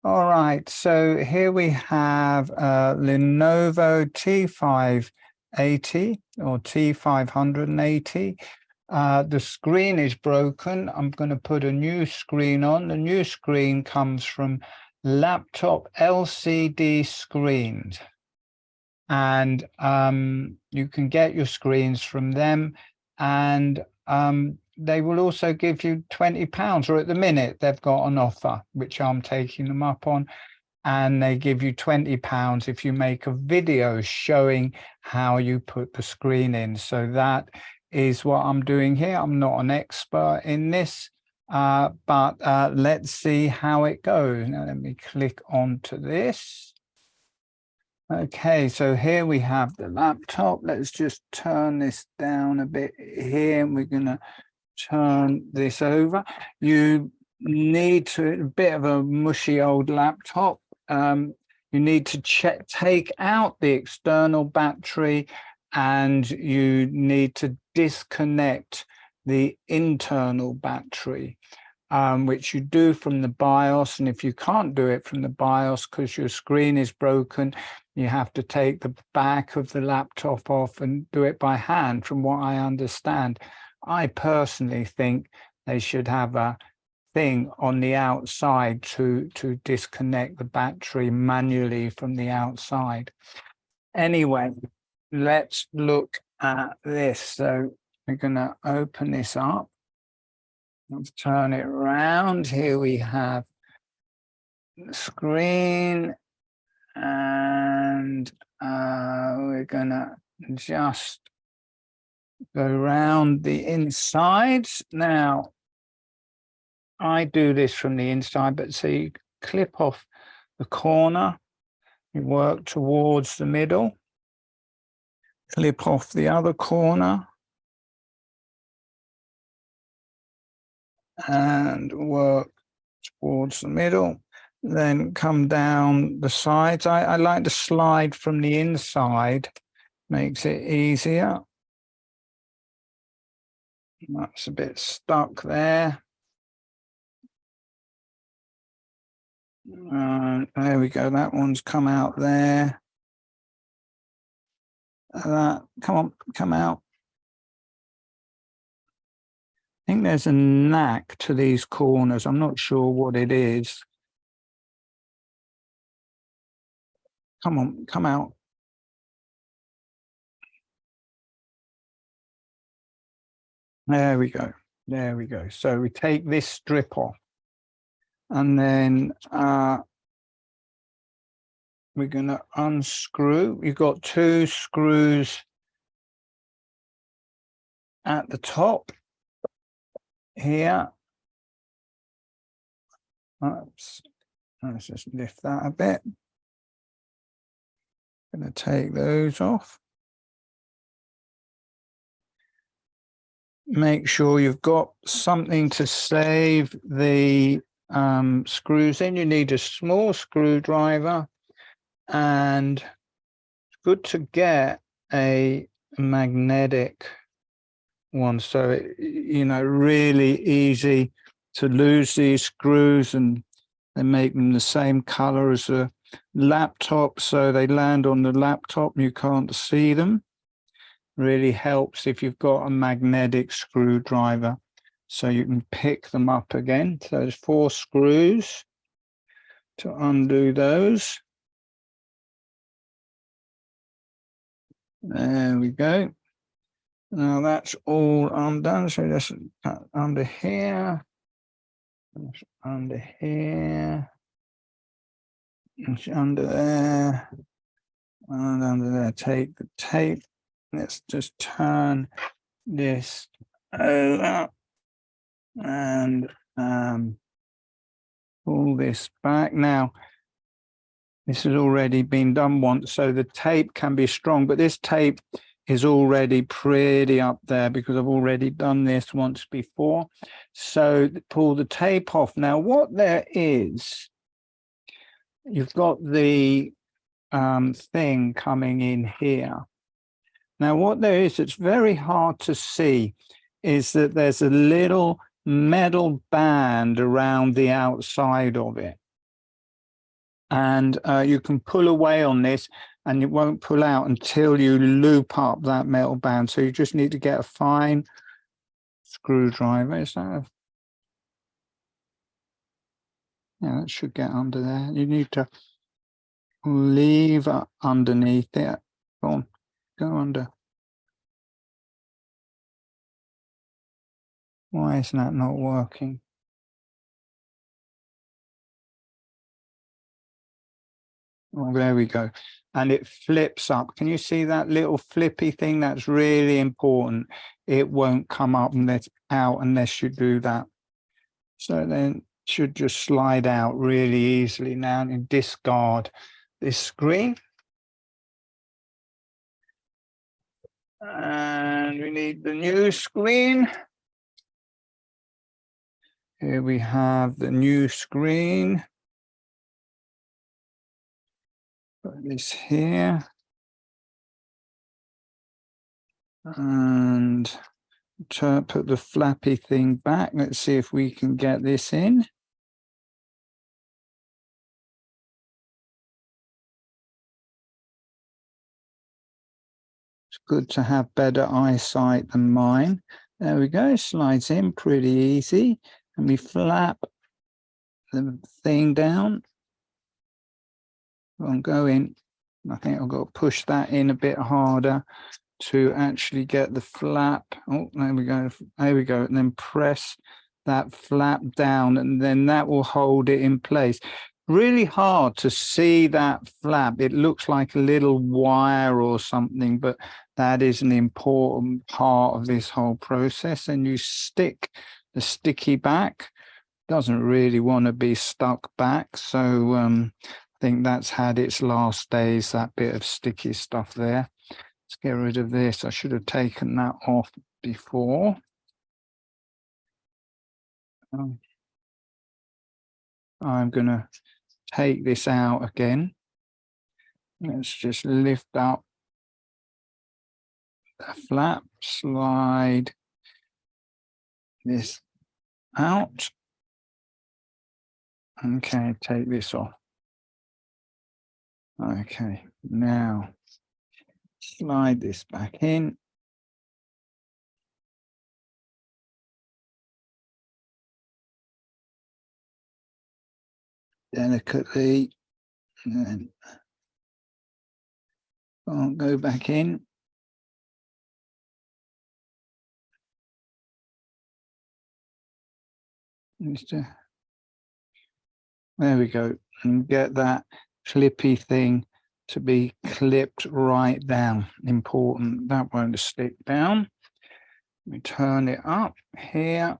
All right, so here we have a Lenovo T580 or T580. The screen is broken. I'm going to put a new screen on. The new screen comes from laptop LCD screens. And you can get your screens from them. And they will also give you £20, or at the minute they've got an offer, which I'm taking them up on. And they give you £20 if you make a video showing how you put the screen in. So that is what I'm doing here. I'm not an expert in this, but let's see how it goes. Now let me click onto this. Okay, so here we have the laptop. Let's just turn this down a bit here, and we're going to turn this over. You need to, a bit of a mushy old laptop. You need to take out the external battery, and you need to disconnect the internal battery, which you do from the BIOS. And if you can't do it from the BIOS because your screen is broken, you have to take the back of the laptop off and do it by hand, from what I understand. I personally think they should have a thing on the outside to disconnect the battery manually from the outside. Anyway, let's look at this. So we're going to open this up. Let's turn it around. Here we have the screen, and we're gonna just go around the insides. Now, I do this from the inside, but so you clip off the corner, you work towards the middle, clip off the other corner, and work towards the middle, then come down the sides. I like to slide from the inside, makes it easier. That's a bit stuck there. There we go, that one's come out there. Come on, come out. I think there's a knack to these corners. I'm not sure what it is. Come on, come out. There we go. There we go. So we take this strip off, and then we're going to unscrew. You've got two screws at the top here. Oops. Let's just lift that a bit. Going to take those off. Make sure you've got something to save the screws in. You need a small screwdriver, and it's good to get a magnetic one, so it, really easy to lose these screws, and they make them the same color as a laptop, so they land on the laptop and you can't see them. Really helps if you've got a magnetic screwdriver, so you can pick them up again. So there's 4 screws to undo those. There we go. Now that's all undone. So just under here, under here, under there, and under there. Take the tape. Let's just turn this over and pull this back. Now, this has already been done once, so the tape can be strong, but this tape is already pretty up there because I've already done this once before. So pull the tape off. Now, what there is, you've got the thing coming in here. Now, what there is, it's very hard to see, is that there's a little metal band around the outside of it. and you can pull away on this and it won't pull out until you loop up that metal band. So you just need to get a fine screwdriver. Is that a, yeah, that should get under there. You need to leave underneath it. Go on, go under. Why is that not working? Oh, there we go. And it flips up. Can you see that little flippy thing? That's really important. It won't come up unless out unless you do that. So then it should just slide out really easily now and discard this screen. And we need the new screen. Here we have the new screen. Put this here. And put the flappy thing back. Let's see if we can get this in. It's good to have better eyesight than mine. There we go, slides in pretty easy. And we flap the thing down. I'll go in. I think I've got to push that in a bit harder to actually get the flap. Oh, there we go. There we go. And then press that flap down, and then that will hold it in place. Really hard to see that flap. It looks like a little wire or something, but that is an important part of this whole process. And you stick the sticky back. Doesn't really want to be stuck back. So I think that's had its last days, that bit of sticky stuff there. Let's get rid of this. I should have taken that off before. I'm going to take this out again. Let's just lift up the flap, slide this out. Okay, take this off. Okay, now slide this back in. Delicately, and then I'll go back in. There we go, and get that clippy thing to be clipped right down. Important, that won't stick down. We turn it up here.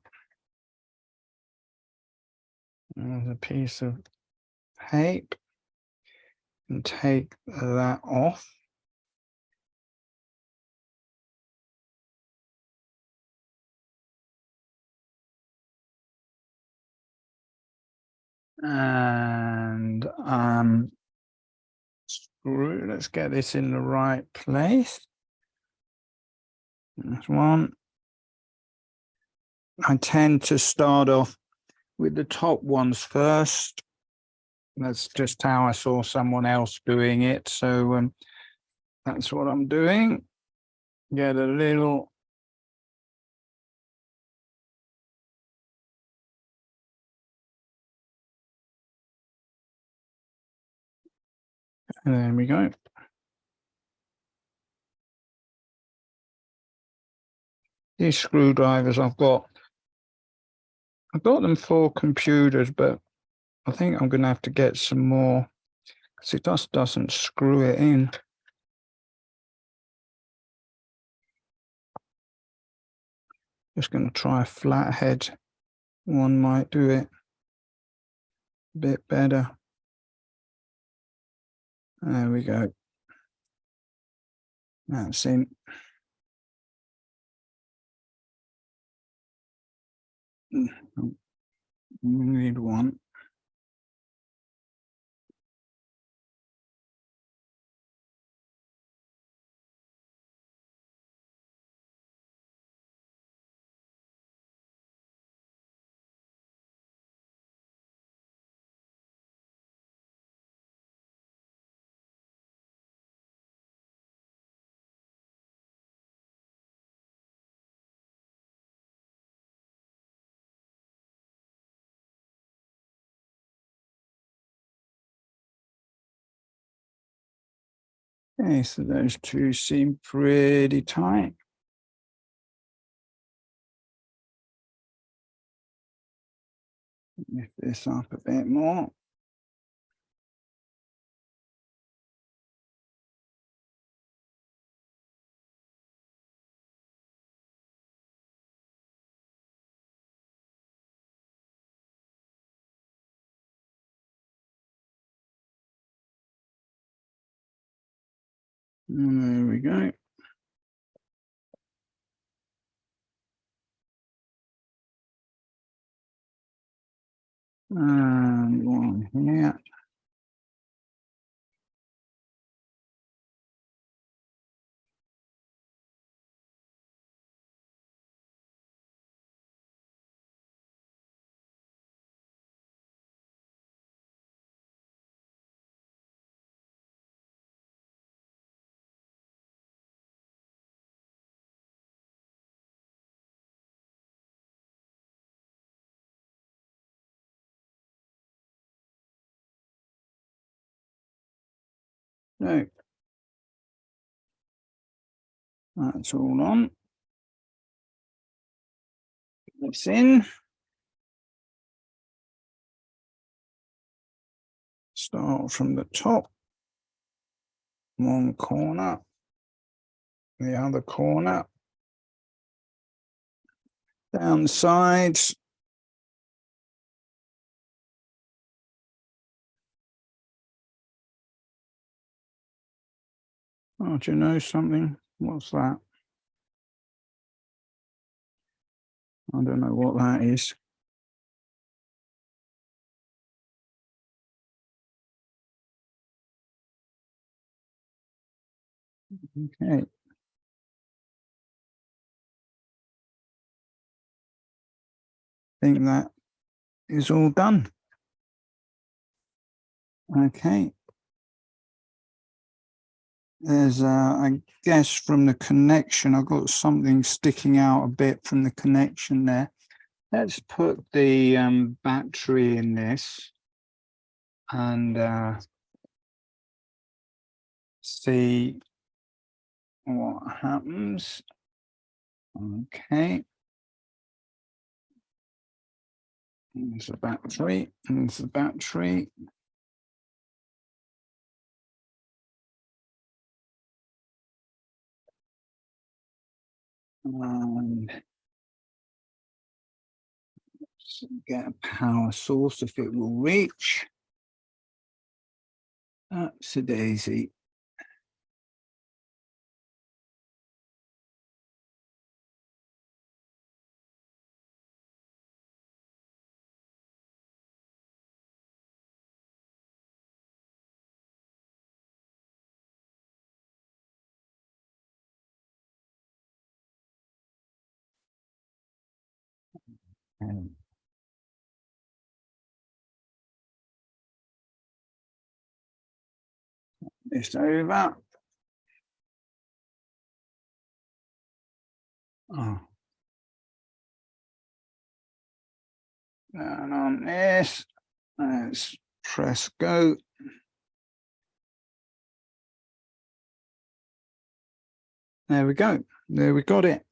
There's a piece of tape, and take that off. And screw, let's get this in the right place. That's one. I tend to start off with the top ones first. That's just how I saw someone else doing it. So that's what I'm doing. Get a little and there we go. These screwdrivers I've got them for computers, but I think I'm going to have to get some more because it just doesn't screw it in. Just going to try a flathead. One might do it a bit better. There we go. That's in. We need one. Okay, so those two seem pretty tight. Lift this up a bit more. And there we go. And one here. So that's all on. It's in. Start from the top. One corner. The other corner. Down the sides. Oh, do you know something? What's that? I don't know what that is. Okay. I think that is all done. Okay. There's, I guess from the connection, I've got something sticking out a bit from the connection there. Let's put the battery in this and see what happens. Okay. There's the battery. There's the battery. And get a power source if it will reach. That's a daisy. And this over. Oh. And on this, let's press go. There we go. There we got it.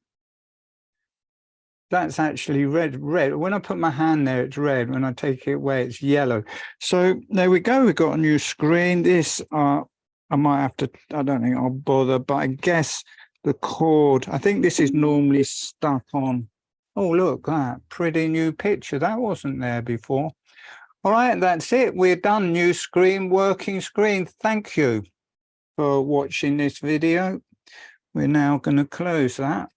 That's actually red. When I put my hand there, it's red. When I take it away, it's yellow. So there we go. We've got a new screen. This, I might have to, I don't think I'll bother, but I guess the cord, I think this is normally stuck on. Oh, look, that pretty new picture. That wasn't there before. All right, that's it. We're done. New screen, working screen. Thank you for watching this video. We're now going to close that.